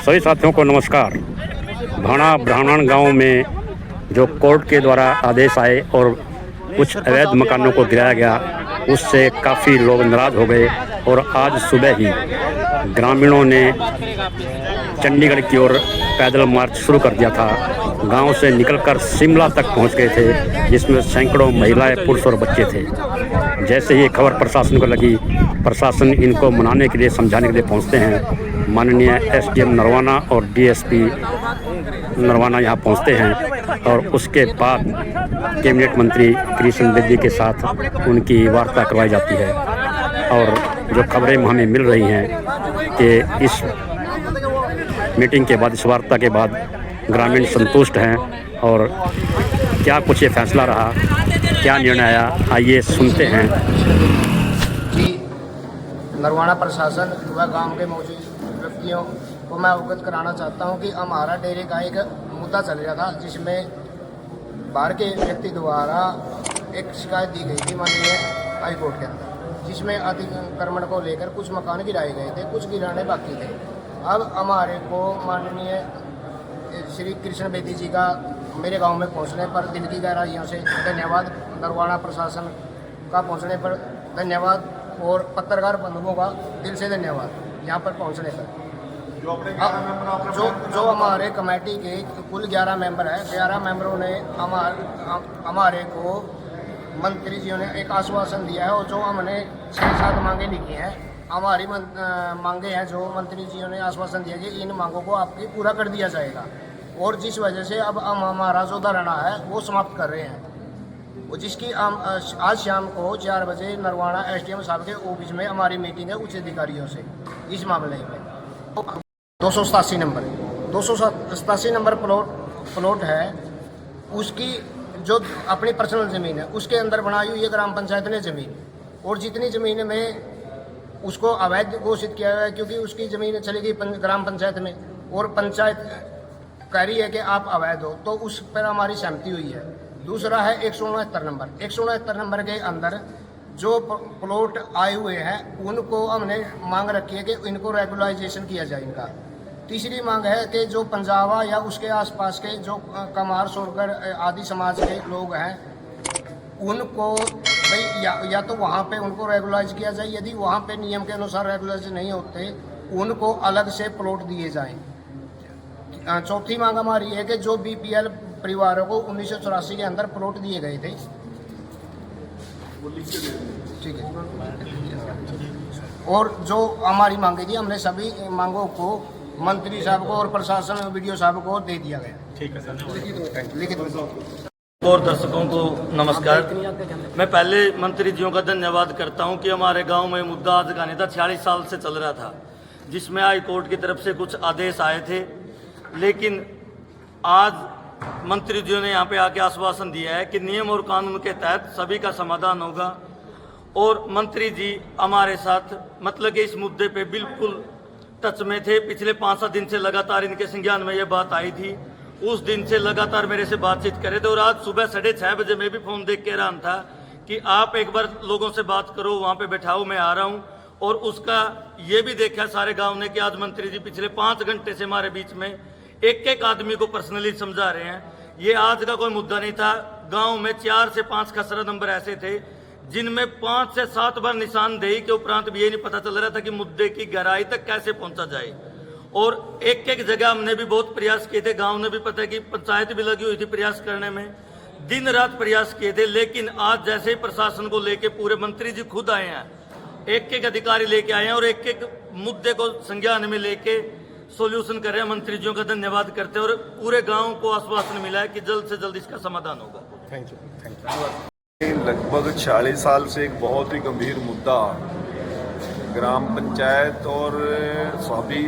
सभी साथियों को नमस्कार। भाणा ब्राह्मण गांव में जो कोर्ट के द्वारा आदेश आए और कुछ अवैध मकानों को गिराया गया, उससे काफ़ी लोग नाराज़ हो गए और आज सुबह ही ग्रामीणों ने चंडीगढ़ की ओर पैदल मार्च शुरू कर दिया था। गांव से निकलकर शिमला तक पहुंच गए थे, जिसमें सैकड़ों महिलाएं, पुरुष और बच्चे थे। जैसे ही खबर प्रशासन को लगी, प्रशासन इनको मनाने के लिए, समझाने के लिए पहुंचते हैं। माननीय एसडीएम नरवाना और डीएसपी नरवाना यहाँ पहुंचते हैं और उसके बाद कैबिनेट मंत्री कृष्ण बेदी के साथ उनकी वार्ता करवाई जाती है। और जो खबरें हमें मिल रही हैं कि इस मीटिंग के बाद, इस वार्ता के बाद ग्रामीण संतुष्ट हैं। और क्या कुछ ये फैसला रहा, क्या निर्णय आया, आइए सुनते हैं। जी, नरवाना प्रशासन व गांव के मौजूद व्यक्तियों को मैं अवगत कराना चाहता हूं कि हमारा डेरे का एक मुद्दा चल रहा था, जिसमें बाहर के व्यक्ति द्वारा एक शिकायत दी गई थी माननीय हाई कोर्ट के अंदर, जिसमें अतिक्रमण को लेकर कुछ मकान गिराए गए थे, कुछ गिराने बाकी थे। अब हमारे को माननीय श्री कृष्ण बेदी जी का मेरे गांव में पहुंचने पर दिल की गहराइयों से धन्यवाद, नरवाना प्रशासन का पहुंचने पर धन्यवाद और पत्रकार बंधुओं का दिल से धन्यवाद यहाँ पर पहुंचने पर। जो हमारे कमेटी के कुल 11 मेंबर हैं, 11 मेंबरों ने हमारे को मंत्री जी ने एक आश्वासन दिया है, और जो हमने 6-7 मांगे लिखी हैं, हमारी मांगे हैं, जो मंत्री जी ने आश्वासन दिया कि इन मांगों को आपकी पूरा कर दिया जाएगा। और जिस वजह से अब हम हमारा जो धरना है वो समाप्त कर रहे हैं, वो जिसकी आज शाम को 4 बजे नरवाना एसडीएम साहब के ऑफिस में हमारी मीटिंग है उच्च अधिकारियों से इस मामले में। 287 नंबर प्लॉट है, उसकी जो अपनी पर्सनल ज़मीन है उसके अंदर बनाई हुई है ग्राम पंचायत ने ज़मीन, और जितनी ज़मीन में उसको अवैध घोषित किया गया है, क्योंकि उसकी ज़मीन चली गई ग्राम पंचायत में और पंचायत कह रही है कि आप अवैध हो, तो उस पर हमारी सहमति हुई है। दूसरा है 169 नंबर के अंदर जो प्लॉट आए हुए हैं उनको हमने मांग रखी है कि इनको रेगुलराइजेशन किया जाए इनका। तीसरी मांग है कि जो पंजाबा या उसके आसपास के जो कमार सोरगर आदि समाज के लोग हैं उनको भाई या तो वहाँ पे उनको रेगुलाइज किया जाए, यदि वहाँ पे नियम के अनुसार रेगुलाइज नहीं होते उनको अलग से प्लॉट दिए जाएं। चौथी मांग हमारी है कि जो बीपीएल परिवारों को 1984 के अंदर प्लॉट दिए गए थे, ठीक है, और जो हमारी मांगे थी हमने सभी मांगों को मंत्री साहब को और प्रशासन वीडियो साहब को दे दिया गया। ठीक है सर, लिखित। और दर्शकों को नमस्कार। मैं पहले मंत्री जियों का धन्यवाद करता हूं कि हमारे गांव में मुद्दा आज का नहीं था, 46 साल से चल रहा था, जिसमें हाई कोर्ट की तरफ से कुछ आदेश आए थे, लेकिन आज मंत्री जियों ने यहाँ पे आके आश्वासन दिया है कि नियम और कानून के तहत सभी का समाधान होगा। और मंत्री जी हमारे साथ मतलब कि इस मुद्दे पे बिल्कुल टच में थे। पिछले 5-7 दिन से लगातार इनके संज्ञान में ये बात आई थी, उस दिन से लगातार मेरे से बातचीत करे थे। और आज सुबह 6:30 बजे मैं भी फोन देख के हैरान था कि आप एक बार लोगों से बात करो, वहाँ पे बैठाओ, मैं आ रहा हूँ। और उसका ये भी देखा सारे गांव ने कि आज मंत्री जी पिछले 5 घंटे से हमारे बीच में एक आदमी को पर्सनली समझा रहे हैं। ये आज का कोई मुद्दा नहीं था। गांव में 4 से 5 खसरा नंबर ऐसे थे जिनमें 5 से 7 बार निशानदेही के उपरांत भी ये नहीं पता चल रहा था कि मुद्दे की गहराई तक कैसे पहुंचा जाए। और एक जगह हमने भी बहुत प्रयास किए थे, गांव ने भी पता कि पंचायत भी लगी हुई थी प्रयास करने में, दिन रात प्रयास किए थे। लेकिन आज जैसे ही प्रशासन को लेके पूरे मंत्री जी खुद आए हैं, एक अधिकारी लेके आए हैं और एक मुद्दे को संज्ञान में लेके सॉल्यूशन कर रहे हैं। मंत्री जियों का धन्यवाद करते हैं और पूरे गांव को आश्वासन मिला है कि जल्द से जल्द इसका समाधान होगा। Thank you. लगभग 46 साल से एक बहुत ही गंभीर मुद्दा ग्राम पंचायत और सभी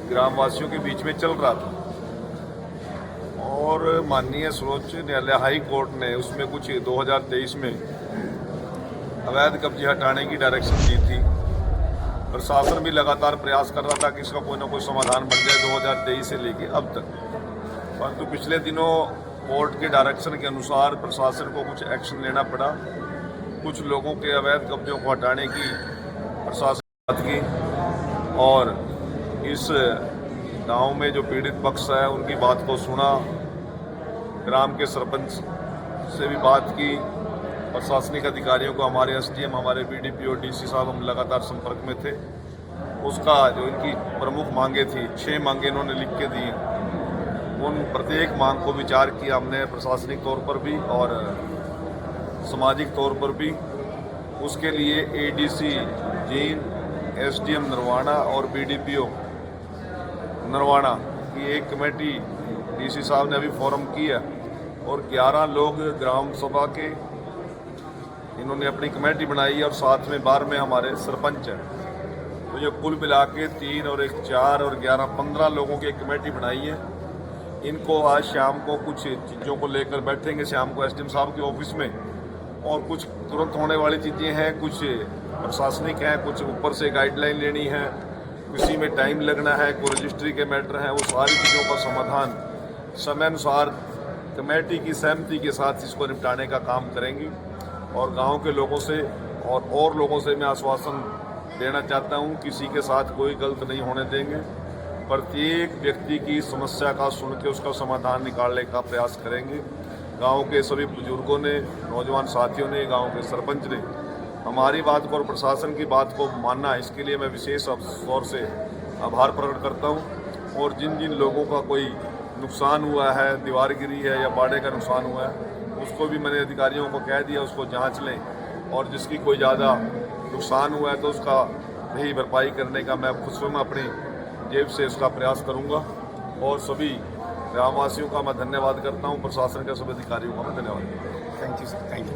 ग्रामवासियों के बीच में चल रहा था, और माननीय सर्वोच्च न्यायालय हाई कोर्ट ने उसमें कुछ 2023 में अवैध कब्जे हटाने की डायरेक्शन दी थी। प्रशासन भी लगातार प्रयास कर रहा था कि इसका कोई ना कोई समाधान बन जाए 2023 से लेके अब तक, परंतु पिछले दिनों कोर्ट के डायरेक्शन के अनुसार प्रशासन को कुछ एक्शन लेना पड़ा। कुछ लोगों के अवैध कब्जों को हटाने की प्रशासन की, और इस गांव में जो पीड़ित पक्ष है उनकी बात को सुना, ग्राम के सरपंच से भी बात की, प्रशासनिक अधिकारियों को, हमारे एसडीएम, हमारे बीडीपीओ, डीसी साहब, हम लगातार संपर्क में थे। उसका जो इनकी प्रमुख मांगे थी, 6 मांगे इन्होंने लिख के दी, उन प्रत्येक मांग को विचार किया हमने प्रशासनिक तौर पर भी और सामाजिक तौर पर भी। उसके लिए एडीसी जींद, एसडीएम नरवाना और बीडीपीओ नरवाना की एक कमेटी डीसी साहब ने अभी फॉर्म की है और 11 लोग ग्राम सभा के इन्होंने अपनी कमेटी बनाई है और साथ में 12 में हमारे सरपंच हैं। तो ये कुल मिला के 3 और 1 4 और 11 15 लोगों की एक कमेटी बनाई है। इनको आज शाम को कुछ चीज़ों को लेकर बैठेंगे, शाम को एसडीएम साहब के ऑफिस में, और कुछ तुरंत होने वाली चीज़ें हैं, कुछ प्रशासनिक हैं, कुछ ऊपर से गाइडलाइन लेनी है, किसी में टाइम लगना है, कोई रजिस्ट्री के मैटर हैं, वो सारी चीज़ों का समाधान समय अनुसार कमेटी की सहमति के साथ इसको निपटाने का काम करेंगी। और गांव के लोगों से और लोगों से मैं आश्वासन देना चाहता हूं, किसी के साथ कोई गलत नहीं होने देंगे। प्रत्येक व्यक्ति की समस्या का सुन के उसका समाधान निकालने का प्रयास करेंगे। गांव के सभी बुजुर्गों ने, नौजवान साथियों ने, गांव के सरपंच ने हमारी बात को और प्रशासन की बात को माना, इसके लिए मैं विशेष तौर से आभार प्रकट करता हूं। और जिन जिन लोगों का कोई नुकसान हुआ है, दीवार गिरी है या बाड़े का नुकसान हुआ है, उसको भी मैंने अधिकारियों को कह दिया उसको जांच लें, और जिसकी कोई ज़्यादा नुकसान हुआ है तो उसका सही भरपाई करने का मैं खुद स्वयं अपनी जेब से इसका प्रयास करूंगा। और सभी ग्रामवासियों का मैं धन्यवाद करता हूं, प्रशासन के सभी अधिकारियों का मैं धन्यवाद करता हूं। Thank you sir, thank you.